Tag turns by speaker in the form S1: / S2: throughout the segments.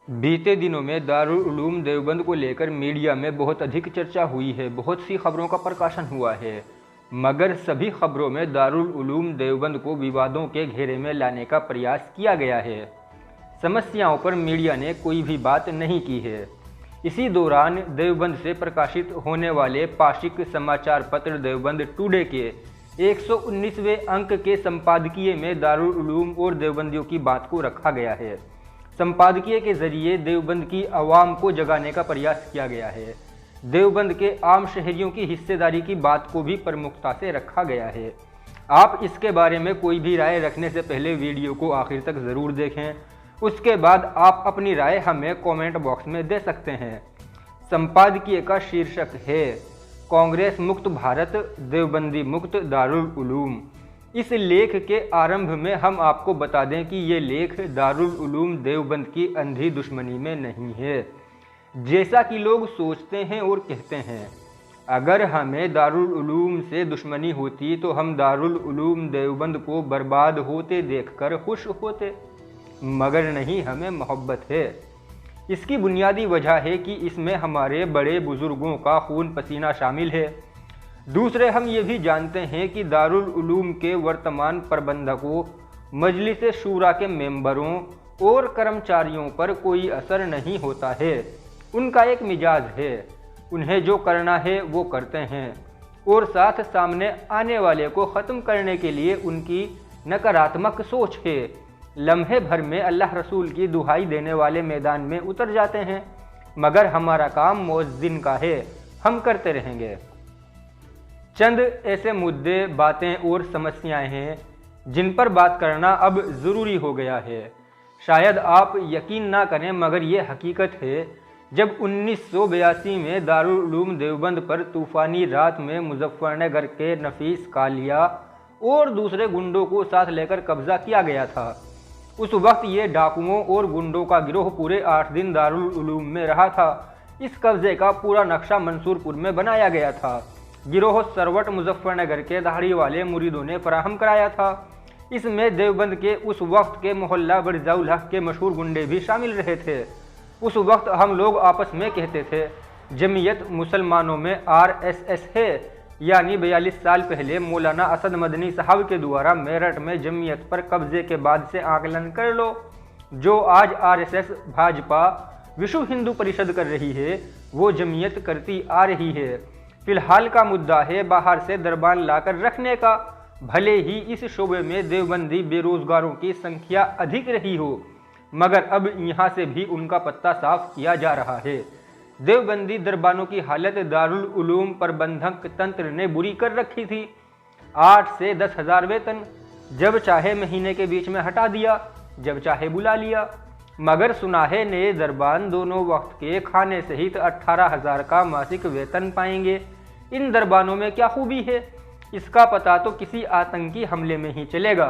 S1: बीते दिनों में दारुल उलूम देवबंद को लेकर मीडिया में बहुत अधिक चर्चा हुई है। बहुत सी खबरों का प्रकाशन हुआ है, मगर सभी खबरों में दारुल उलूम देवबंद को विवादों के घेरे में लाने का प्रयास किया गया है। समस्याओं पर मीडिया ने कोई भी बात नहीं की है। इसी दौरान देवबंद से प्रकाशित होने वाले पाक्षिक समाचार पत्र देवबंद टुडे के 119वें अंक के संपादकीय में दारुल उलूम और देवबंदियों की बात को रखा गया है। संपादकीय के जरिए देवबंद की आवाम को जगाने का प्रयास किया गया है। देवबंद के आम शहरियों की हिस्सेदारी की बात को भी प्रमुखता से रखा गया है। आप इसके बारे में कोई भी राय रखने से पहले वीडियो को आखिर तक ज़रूर देखें। उसके बाद आप अपनी राय हमें कमेंट बॉक्स में दे सकते हैं। संपादकीय का शीर्षक है कांग्रेस मुक्त भारत, देवबंदी मुक्त दारुल उलूम। इस लेख के आरंभ में हम आपको बता दें कि ये लेख दारुल उलूम देवबंद की अंधी दुश्मनी में नहीं है, जैसा कि लोग सोचते हैं और कहते हैं। अगर हमें दारुल उलूम से दुश्मनी होती तो हम दारुल उलूम देवबंद को बर्बाद होते देखकर खुश होते, मगर नहीं, हमें मोहब्बत है। इसकी बुनियादी वजह है कि इसमें हमारे बड़े बुजुर्गों का खून पसीना शामिल है। दूसरे, हम ये भी जानते हैं कि दारुल उलूम के वर्तमान प्रबंधकों, मजलिस शूरा के मेंबरों और कर्मचारियों पर कोई असर नहीं होता है। उनका एक मिजाज है, उन्हें जो करना है वो करते हैं, और साथ सामने आने वाले को ख़त्म करने के लिए उनकी नकारात्मक सोच है। लम्हे भर में अल्लाह रसूल की दुहाई देने वाले मैदान में उतर जाते हैं, मगर हमारा काम मुअज्जिन का है, हम करते रहेंगे। चंद ऐसे मुद्दे, बातें और समस्याएं हैं जिन पर बात करना अब ज़रूरी हो गया है। शायद आप यकीन ना करें, मगर ये हकीकत है। जब 1982 में दारुल उलूम देवबंद पर तूफ़ानी रात में मुजफ्फरनगर के नफीस कालिया और दूसरे गुंडों को साथ लेकर कब्जा किया गया था, उस वक्त ये डाकुओं और गुंडों का गिरोह पूरे 8 दिन दारुल उलूम में रहा था। इस कब्जे का पूरा नक्शा मंसूरपुर में बनाया गया था। गिरोह सरवट मुजफ्फरनगर के दाढ़ी वाले मुरीदों ने फराहम कराया था। इसमें देवबंद के उस वक्त के मोहल्ला बरजाउल हक के मशहूर गुंडे भी शामिल रहे थे। उस वक्त हम लोग आपस में कहते थे, जमीयत मुसलमानों में RSS है, यानी 42 साल पहले मौलाना असद मदनी साहब के द्वारा मेरठ में जमीयत पर कब्जे के बाद से आकलन कर लो। जो आज RSS भाजपा विश्व हिंदू परिषद कर रही है, वो जमीयत करती आ रही है। फिलहाल का मुद्दा है बाहर से दरबान लाकर रखने का। भले ही इस शोबे में देवबंदी बेरोजगारों की संख्या अधिक रही हो, मगर अब यहाँ से भी उनका पत्ता साफ किया जा रहा है। देवबंदी दरबानों की हालत दारुल उलूम प्रबंधक तंत्र ने बुरी कर रखी थी। 8 से 10 हज़ार वेतन, जब चाहे महीने के बीच में हटा दिया, जब चाहे बुला लिया। मगर सुना है नए दरबान दोनों वक्त के खाने सहित 18,000 का मासिक वेतन पाएंगे। इन दरबानों में क्या खूबी है, इसका पता तो किसी आतंकी हमले में ही चलेगा।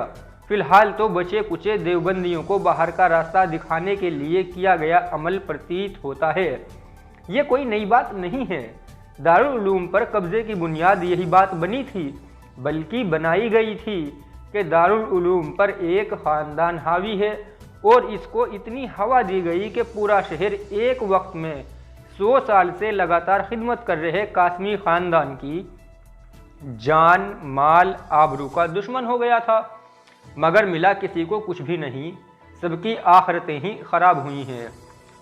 S1: फिलहाल तो बचे कुचे देवबंदियों को बाहर का रास्ता दिखाने के लिए किया गया अमल प्रतीत होता है। ये कोई नई बात नहीं है। दारुल उलूम पर कब्जे की बुनियाद यही बात बनी थी, बल्कि बनाई गई थी कि दारुल उलूम पर एक ख़ानदान हावी है, और इसको इतनी हवा दी गई कि पूरा शहर एक वक्त में 100 साल से लगातार खिदमत कर रहे कासमी ख़ानदान की जान, माल, आबरू का दुश्मन हो गया था। मगर मिला किसी को कुछ भी नहीं, सबकी आखिरतें ही खराब हुई हैं।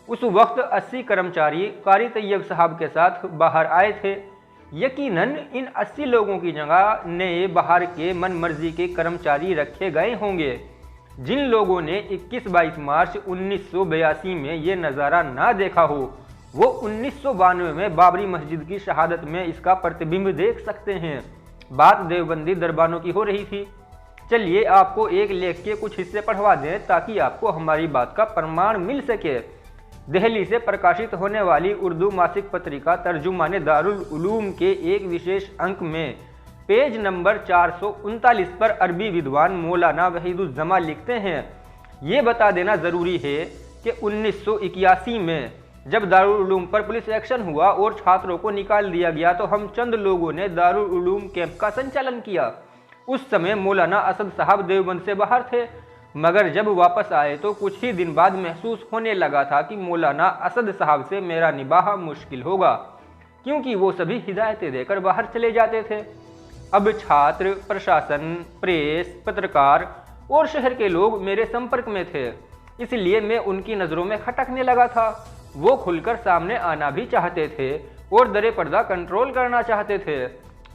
S1: उस वक्त 80 कर्मचारी कारी तैयब साहब के साथ बाहर आए थे। यकीनन इन 80 लोगों की जगह नए बाहर के मन मर्जी के कर्मचारी रखे गए होंगे। जिन लोगों ने 21-22 मार्च 1982 में ये नज़ारा ना देखा हो, वो 1992 में बाबरी मस्जिद की शहादत में इसका प्रतिबिंब देख सकते हैं। बात देवबंदी दरबानों की हो रही थी। चलिए आपको एक लेख के कुछ हिस्से पढ़वा दें ताकि आपको हमारी बात का प्रमाण मिल सके। दिल्ली से प्रकाशित होने वाली उर्दू मासिक पत्रिका तर्जुमाने दारुल उलूम के एक विशेष अंक में पेज नंबर 439 पर अरबी विद्वान मौलाना वहीदुज्जमा लिखते हैं, ये बता देना ज़रूरी है कि 1981 में जब दारुल उलूम पर पुलिस एक्शन हुआ और छात्रों को निकाल दिया गया, तो हम चंद लोगों ने दारुल उलूम कैंप का संचालन किया। उस समय मौलाना असद साहब देवबंद से बाहर थे। मगर जब वापस आए तो कुछ ही दिन बाद महसूस होने लगा था कि मौलाना असद साहब से मेरा निबाह मुश्किल होगा, क्योंकि वो सभी हिदायतें देकर बाहर चले जाते थे। अब छात्र, प्रशासन, प्रेस, पत्रकार और शहर के लोग मेरे संपर्क में थे, इसलिए मैं उनकी नज़रों में खटकने लगा था। वो खुलकर सामने आना भी चाहते थे और दरे पर्दा कंट्रोल करना चाहते थे।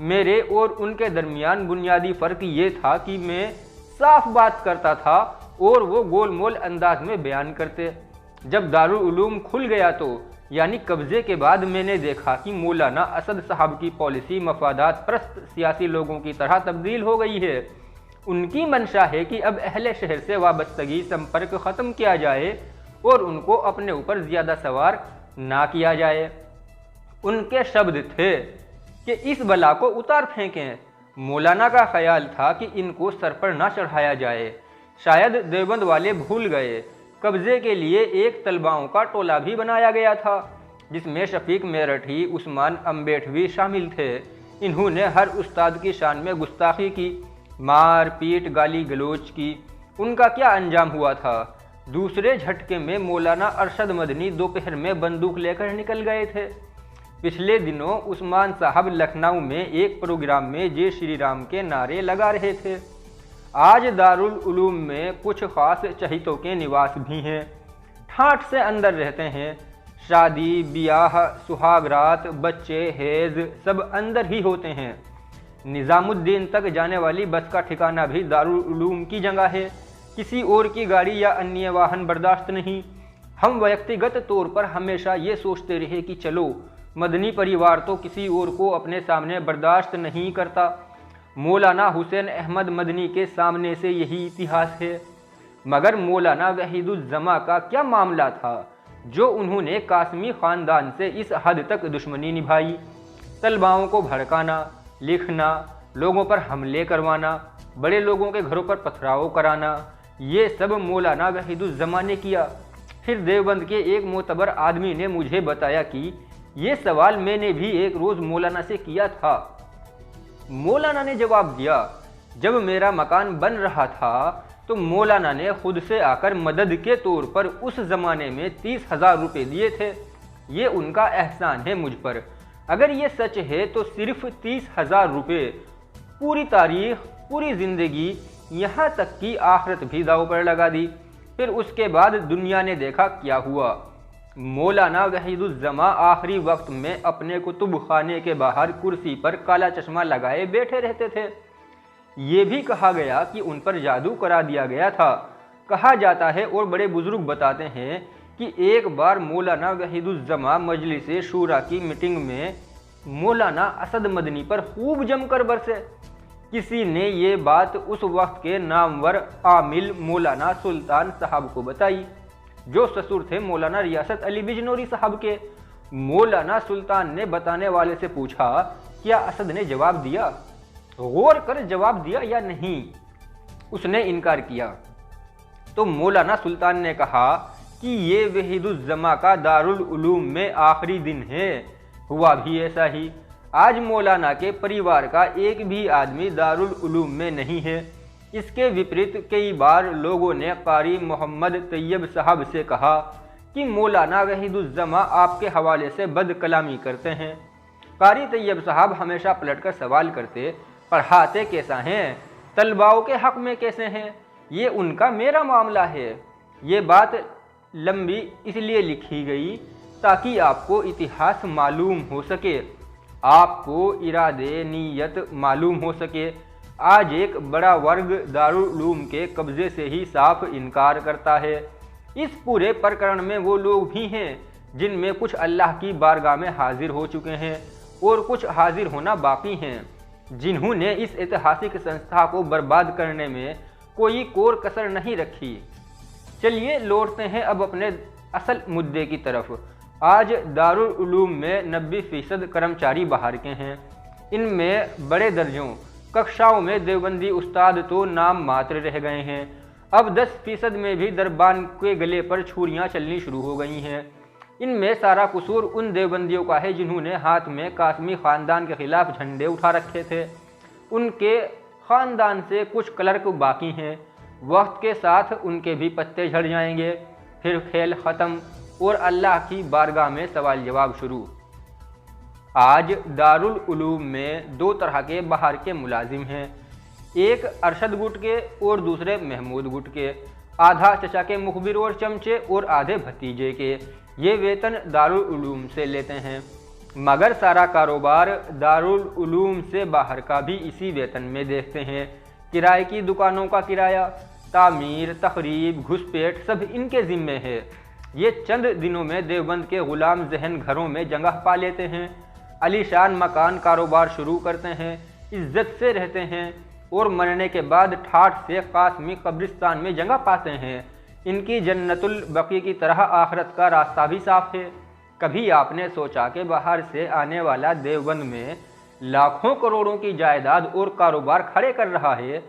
S1: मेरे और उनके दरमियान बुनियादी फ़र्क ये था कि मैं साफ बात करता था और वो गोलमोल अंदाज में बयान करते। जब दारुल उलूम खुल गया तो यानी कब्जे के बाद मैंने देखा कि मौलाना असद साहब की पॉलिसी मफादात परस्त सियासी लोगों की तरह तब्दील हो गई है। उनकी मंशा है कि अब अहले शहर से वाबस्तगी संपर्क ख़त्म किया जाए और उनको अपने ऊपर ज़्यादा सवार ना किया जाए। उनके शब्द थे कि इस बला को उतार फेंकें। मौलाना का ख्याल था कि इनको सर पर ना चढ़ाया जाए। शायद देवबंद वाले भूल गए, कब्जे के लिए एक तलबाओं का टोला भी बनाया गया था, जिसमें शफीक मेरठी, उस्मान अम्बेठवी शामिल थे। इन्होंने हर उस्ताद की शान में गुस्ताखी की, मार पीट, गाली गलोच की। उनका क्या अंजाम हुआ था? दूसरे झटके में मौलाना अरशद मदनी दोपहर में बंदूक लेकर निकल गए थे। पिछले दिनों उस्मान साहब लखनऊ में एक प्रोग्राम में जय श्री राम के नारे लगा रहे थे। आज दारुल उलूम में कुछ खास चहितों के निवास भी हैं। ठाठ से अंदर रहते हैं। शादी, ब्याह, सुहागरात, बच्चे, हेज सब अंदर ही होते हैं। निज़ामुद्दीन तक जाने वाली बस का ठिकाना भी दारुल उलूम की जगह है। किसी और की गाड़ी या अन्य वाहन बर्दाश्त नहीं। हम व्यक्तिगत तौर पर हमेशा ये सोचते रहे कि चलो, मदनी परिवार तो किसी और को अपने सामने बर्दाश्त नहीं करता। मौलाना हुसैन अहमद मदनी के सामने से यही इतिहास है। मगर मौलाना वहीदुज्जमा का क्या मामला था जो उन्होंने कासमी ख़ानदान से इस हद तक दुश्मनी निभाई? तलबाओं को भड़काना, लिखना, लोगों पर हमले करवाना, बड़े लोगों के घरों पर पथराव कराना, ये सब मौलाना वहीदुज्जमा ने किया। फिर देवबंद के एक मोतबर आदमी ने मुझे बताया कि ये सवाल मैंने भी एक रोज़ मौलाना से किया था। मौलाना ने जवाब दिया, जब मेरा मकान बन रहा था तो मौलाना ने खुद से आकर मदद के तौर पर उस ज़माने में 30,000 रुपये दिए थे। ये उनका एहसान है मुझ पर। अगर ये सच है तो सिर्फ 30,000 रुपये पूरी तारीख, पूरी ज़िंदगी, यहाँ तक कि आखिरत भी दाव पर लगा दी। फिर उसके बाद दुनिया ने देखा क्या हुआ। मौलाना वहीदुज्जमा आखिरी वक्त में अपने कुतुब खाने के बाहर कुर्सी पर काला चश्मा लगाए बैठे रहते थे। ये भी कहा गया कि उन पर जादू करा दिया गया था। कहा जाता है और बड़े बुजुर्ग बताते हैं कि एक बार मौलाना वहीदुज्जमा मजलिस शूरा की मीटिंग में मौलाना असद मदनी पर खूब जमकर बरसे। किसी ने ये बात उस वक्त के नामवर आमिल मौलाना सुल्तान साहब को बताई, जो ससुर थे मौलाना रियासत अली बिजनौरी साहब के। मौलाना सुल्तान ने बताने वाले से पूछा, क्या असद ने जवाब दिया? गौर कर जवाब दिया या नहीं? उसने इनकार किया। तो मौलाना सुल्तान ने कहा कि ये वहीदुज्जमा का दारुल उलूम में आखिरी दिन है। हुआ भी ऐसा ही। आज मौलाना के परिवार का एक भी आदमी दारुल उलूम में नहीं है। इसके विपरीत कई बार लोगों ने कारी मोहम्मद तैयब साहब से कहा कि मौलाना वहीदुज्जमा आपके हवाले से बदकलामी करते हैं। कारी तैयब साहब हमेशा पलटकर सवाल करते, पढ़ाते कैसा हैं, तलबाओं के हक़ में कैसे हैं? ये उनका मेरा मामला है। ये बात लंबी इसलिए लिखी गई ताकि आपको इतिहास मालूम हो सके, आपको इरादे नीयत मालूम हो सके। आज एक बड़ा वर्ग दारुल उलूम के कब्जे से ही साफ इनकार करता है। इस पूरे प्रकरण में वो लोग भी हैं जिनमें कुछ अल्लाह की बारगाह में हाजिर हो चुके हैं और कुछ हाजिर होना बाकी हैं, जिन्होंने इस ऐतिहासिक संस्था को बर्बाद करने में कोई कोर कसर नहीं रखी। चलिए लौटते हैं अब अपने असल मुद्दे की तरफ। आज दारुल उलूम में 90% कर्मचारी बाहर के हैं। इनमें बड़े दर्जों कक्षाओं में देवबंदी उस्ताद तो नाम मात्र रह गए हैं। अब 10% में भी दरबान के गले पर छुरियां चलनी शुरू हो गई हैं। इनमें सारा कसूर उन देवबंदियों का है जिन्होंने हाथ में कासमी ख़ानदान के ख़िलाफ़ झंडे उठा रखे थे। उनके ख़ानदान से कुछ क्लर्क बाकी हैं। वक्त के साथ उनके भी पत्ते झड़ जाएंगे। फिर खेल ख़त्म और अल्लाह की बारगाह में सवाल जवाब शुरू। आज दारुल उलूम में दो तरह के बाहर के मुलाजिम हैं, एक अरशद गुट के और दूसरे महमूद गुट के। आधा चचा के मुखबिर और चमचे और आधे भतीजे के। ये वेतन दारुल उलूम से लेते हैं, मगर सारा कारोबार दारुल उलूम से बाहर का भी इसी वेतन में देखते हैं। किराए की दुकानों का किराया, तामीर, तखरीब, घुसपैठ सब इनके ज़िम्मे है। ये चंद दिनों में देवबंद के गुलाम जहन घरों में जगह पा लेते हैं, आलीशान मकान कारोबार शुरू करते हैं, इज्जत से रहते हैं और मरने के बाद ठाठ से कासमी कब्रिस्तान में जगह पाते हैं। इनकी जन्नतुल बकी की तरह आखिरत का रास्ता भी साफ है। कभी आपने सोचा कि बाहर से आने वाला देवबंद में लाखों करोड़ों की जायदाद और कारोबार खड़े कर रहा है?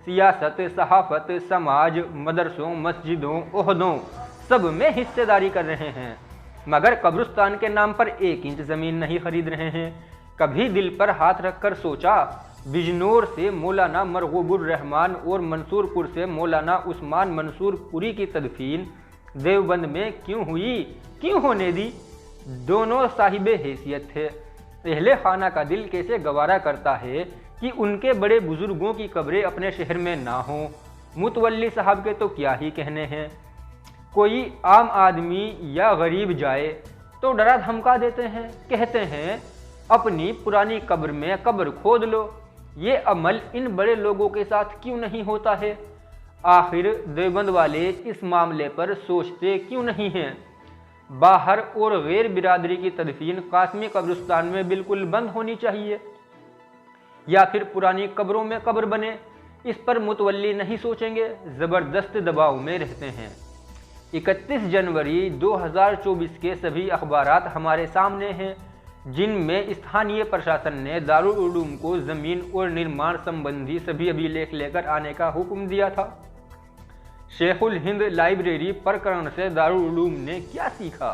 S1: सियासत, सहाफत, समाज, मदरसों, मस्जिदों, ओहदों सब में हिस्सेदारी कर रहे हैं, मगर कब्रिस्तान के नाम पर 1 इंच ज़मीन नहीं खरीद रहे हैं। कभी दिल पर हाथ रखकर सोचा बिजनौर से मौलाना मरगूबुर रहमान और मंसूरपुर से मौलाना उस्मान मंसूरपुरी की तदफीन देवबंद में क्यों हुई, क्यों होने दी? दोनों साहिबे हैसियत थे। अहले खाना का दिल कैसे गवारा करता है कि उनके बड़े बुजुर्गों की कब्रें अपने शहर में ना हों। मुतवल्ली साहब के तो क्या ही कहने हैं। कोई आम आदमी या गरीब जाए तो डरा धमका देते हैं, कहते हैं अपनी पुरानी कब्र में कब्र खोद लो। ये अमल इन बड़े लोगों के साथ क्यों नहीं होता है? आखिर देवबंद वाले इस मामले पर सोचते क्यों नहीं हैं? बाहर और गैर बिरादरी की तदफीन कासमी कब्रिस्तान में बिल्कुल बंद होनी चाहिए, या फिर पुरानी कब्रों में कब्र बने? इस पर मुतवल्ली नहीं सोचेंगे, ज़बरदस्त दबाव में रहते हैं। 31 जनवरी 2024 के सभी अखबारात हमारे सामने हैं, जिनमें स्थानीय प्रशासन ने दारुल उलूम को ज़मीन और निर्माण संबंधी सभी अभिलेख लेकर आने का हुक्म दिया था। शेखुल हिंद लाइब्रेरी प्रकरण से दारुल उलूम ने क्या सीखा?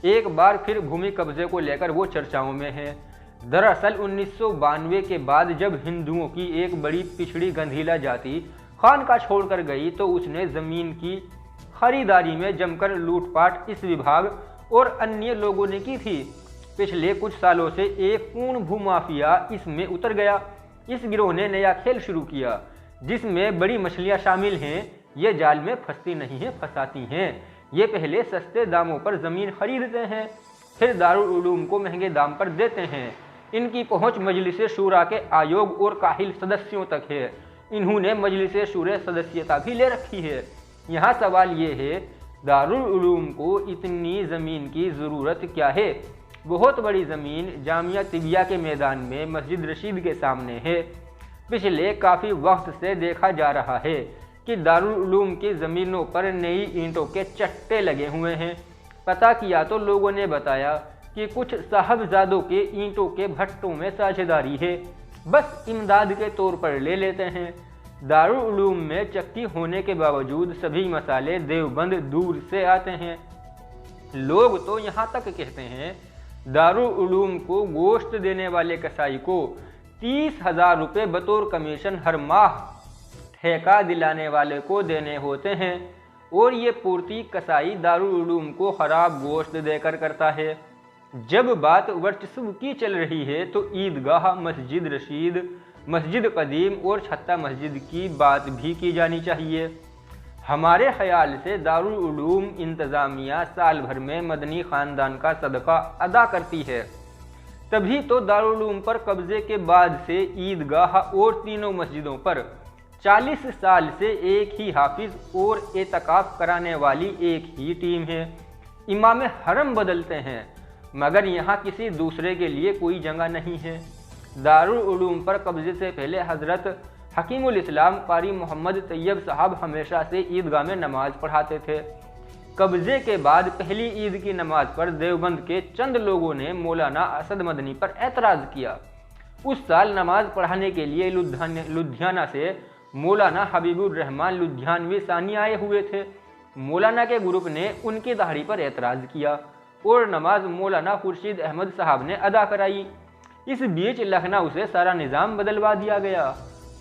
S1: एक बार फिर भूमि कब्जे को लेकर वो चर्चाओं में है। दरअसल 1992 के बाद जब हिंदुओं की एक बड़ी पिछड़ी गंधीला जाति खानका छोड़कर गई तो उसने ज़मीन की खरीदारी में जमकर लूटपाट इस विभाग और अन्य लोगों ने की थी। पिछले कुछ सालों से एक पूर्ण भूमाफिया इसमें उतर गया। इस गिरोह ने नया खेल शुरू किया, जिसमें बड़ी मछलियां शामिल हैं। ये जाल में फंसती नहीं हैं, फंसाती हैं। ये पहले सस्ते दामों पर ज़मीन खरीदते हैं, फिर दारुल उलूम को महंगे दाम पर देते हैं। इनकी पहुंच मजलिस शूरा के आयोग और काहिल सदस्यों तक है। इन्होंने मजलिस शूरा सदस्यता भी ले रखी है। यहाँ सवाल ये है, दारुल उलूम को इतनी ज़मीन की ज़रूरत क्या है? बहुत बड़ी ज़मीन जामिया तिबिया के मैदान में मस्जिद रशीद के सामने है। पिछले काफ़ी वक्त से देखा जा रहा है कि दारुल उलूम की ज़मीनों पर नई ईंटों के चट्टे लगे हुए हैं। पता किया तो लोगों ने बताया कि कुछ साहबजादों के ईंटों के भट्टों में साझेदारी है, बस इमदाद के तौर पर ले लेते हैं। दारुल उलूम में चक्की होने के बावजूद सभी मसाले देवबंद दूर से आते हैं। लोग तो यहाँ तक कहते हैं दारुल उलूम को गोश्त देने वाले कसाई को 30,000 रुपये बतौर कमीशन हर माह ठेका दिलाने वाले को देने होते हैं, और ये पूर्ति कसाई दारुल उलूम को खराब गोश्त देकर करता है। जब बात वर्चस्व की चल रही है तो ईदगाह, मस्जिद रशीद, मस्जिद कदीम और छत्ता मस्जिद की बात भी की जानी चाहिए। हमारे ख्याल से दारुल उलूम इंतज़ामिया साल भर में मदनी ख़ानदान का सदका अदा करती है, तभी तो दारुल उलूम पर कब्ज़े के बाद से ईदगाह और तीनों मस्जिदों पर 40 साल से एक ही हाफिज़ और एतकाफ़ कराने वाली एक ही टीम है। इमाम हरम बदलते हैं, मगर यहाँ किसी दूसरे के लिए कोई जगह नहीं है। दारुल उलूम पर कब्ज़े से पहले हज़रत हकीमुल इस्लाम कारी मोहम्मद तैयब साहब हमेशा से ईदगाह में नमाज पढ़ाते थे। कब्ज़े के बाद पहली ईद की नमाज पर देवबंद के चंद लोगों ने मौलाना असद मदनी पर एतराज़ किया। उस साल नमाज पढ़ाने के लिए लुधियाना से मौलाना हबीबुर रहमान लुधियानवी सानी आए हुए थे। मौलाना के ग्रुप ने उनकी दाढ़ी पर एतराज़ किया और नमाज मौलाना खुर्शीद अहमद साहब ने अदा कराई। इस बीच लखनऊ से सारा निज़ाम बदलवा दिया गया।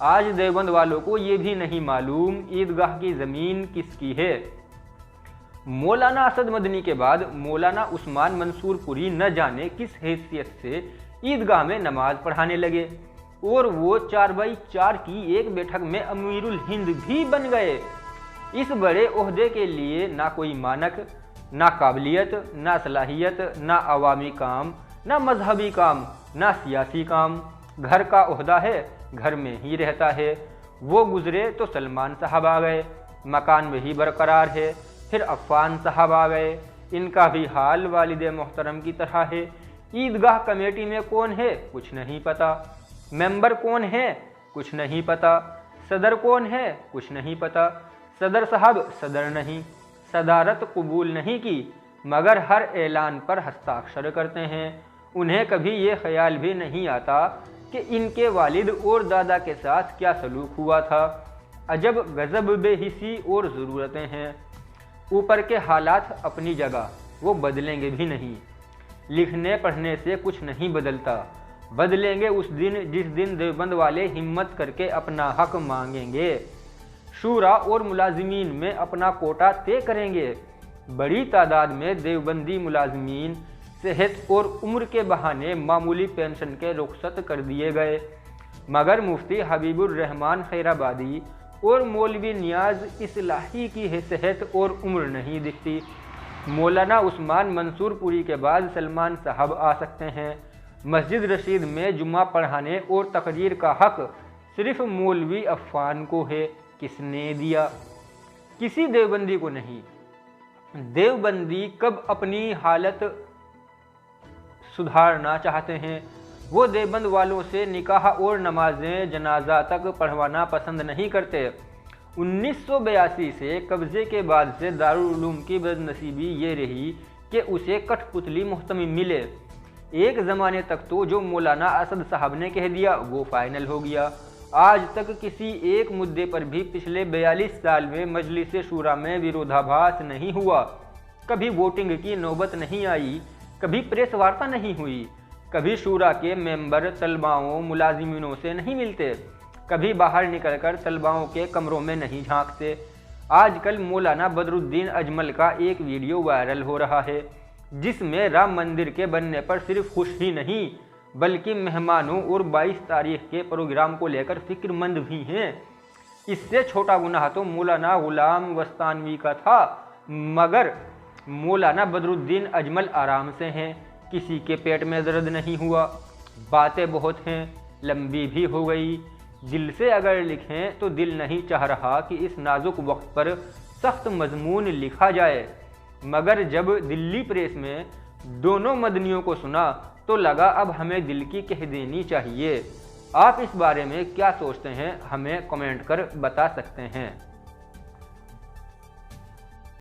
S1: आज देवबंद वालों को ये भी नहीं मालूम ईदगाह की ज़मीन किसकी है। मौलाना असद मदनी के बाद मौलाना उस्मान मंसूर पुरी न जाने किस हैसियत से ईदगाह में नमाज पढ़ाने लगे और वो 4x4 की एक बैठक में अमीरुल हिंद भी बन गए। इस बड़े ओहदे के लिए ना कोई मानक, ना काबिलियत, ना सलाहियत, ना अवामी काम, ना मजहबी काम, ना सियासी काम। घर का ओहदा है, घर में ही रहता है। वो गुजरे तो सलमान साहब आ गए, मकान वही बरकरार है। फिर अफ़ान साहब आ गए, इनका भी हाल वालिद मोहतरम की तरह है। ईदगाह कमेटी में कौन है कुछ नहीं पता, मेंबर कौन है कुछ नहीं पता, सदर कौन है कुछ नहीं पता। सदर साहब सदर नहीं, सदारत कबूल नहीं की, मगर हर ऐलान पर हस्ताक्षर करते हैं। उन्हें कभी ये ख्याल भी नहीं आता कि इनके वालिद और दादा के साथ क्या सलूक हुआ था। अजब गजब बेहिसी और ज़रूरतें हैं। ऊपर के हालात अपनी जगह, वो बदलेंगे भी नहीं। लिखने पढ़ने से कुछ नहीं बदलता। बदलेंगे उस दिन जिस दिन देवबंद वाले हिम्मत करके अपना हक मांगेंगे, शूरा और मुलाजिमीन में अपना कोटा तय करेंगे। बड़ी तादाद में देवबंदी मुलाजिमीन सेहत और उम्र के बहाने मामूली पेंशन के रुखसत कर दिए गए, मगर मुफ्ती हबीबुर रहमान खैराबादी और मौलवी नियाज इस्लाही की सेहत और उम्र नहीं दिखती। मौलाना उस्मान मंसूर पुरी के बाद सलमान साहब आ सकते हैं। मस्जिद रशीद में जुम्मा पढ़ाने और तकरीर का हक सिर्फ मौलवी अफ़ान को है। किसने दिया? किसी देवबंदी को नहीं। देवबंदी कब अपनी हालत सुधारना चाहते हैं, वो देवबंद वालों से निकाह और नमाजें जनाजा तक पढ़वाना पसंद नहीं करते। 1982 से कब्ज़े के बाद से दारुल उलूम की बदनसीबी ये रही कि उसे कठपुतली मुहतमी मिले। एक ज़माने तक तो जो मौलाना असद साहब ने कह दिया वो फाइनल हो गया। आज तक किसी एक मुद्दे पर भी पिछले 42 साल में मजलिस शूरा में विरोधाभास नहीं हुआ। कभी वोटिंग की नौबत नहीं आई, कभी प्रेस वार्ता नहीं हुई, कभी शूरा के मेंबर तलबाओं मुलाजिमीनों से नहीं मिलते, कभी बाहर निकलकर तलबाओं के कमरों में नहीं झांकते। आजकल मौलाना बदरुद्दीन अजमल का एक वीडियो वायरल हो रहा है जिसमें राम मंदिर के बनने पर सिर्फ खुश ही नहीं बल्कि मेहमानों और 22 तारीख के प्रोग्राम को लेकर फिक्रमंद भी हैं। इससे छोटा गुनाह तो मौलाना गुलाम वस्तानवी का था, मगर मौलाना बदरुद्दीन अजमल आराम से हैं, किसी के पेट में दर्द नहीं हुआ। बातें बहुत हैं, लंबी भी हो गई। दिल से अगर लिखें तो दिल नहीं चाह रहा कि इस नाजुक वक्त पर सख्त मजमून लिखा जाए, मगर जब दिल्ली प्रेस में दोनों मदनियों को सुना तो लगा अब हमें दिल की कह देनी चाहिए। आप इस बारे में क्या सोचते हैं हमें कमेंट कर बता सकते हैं।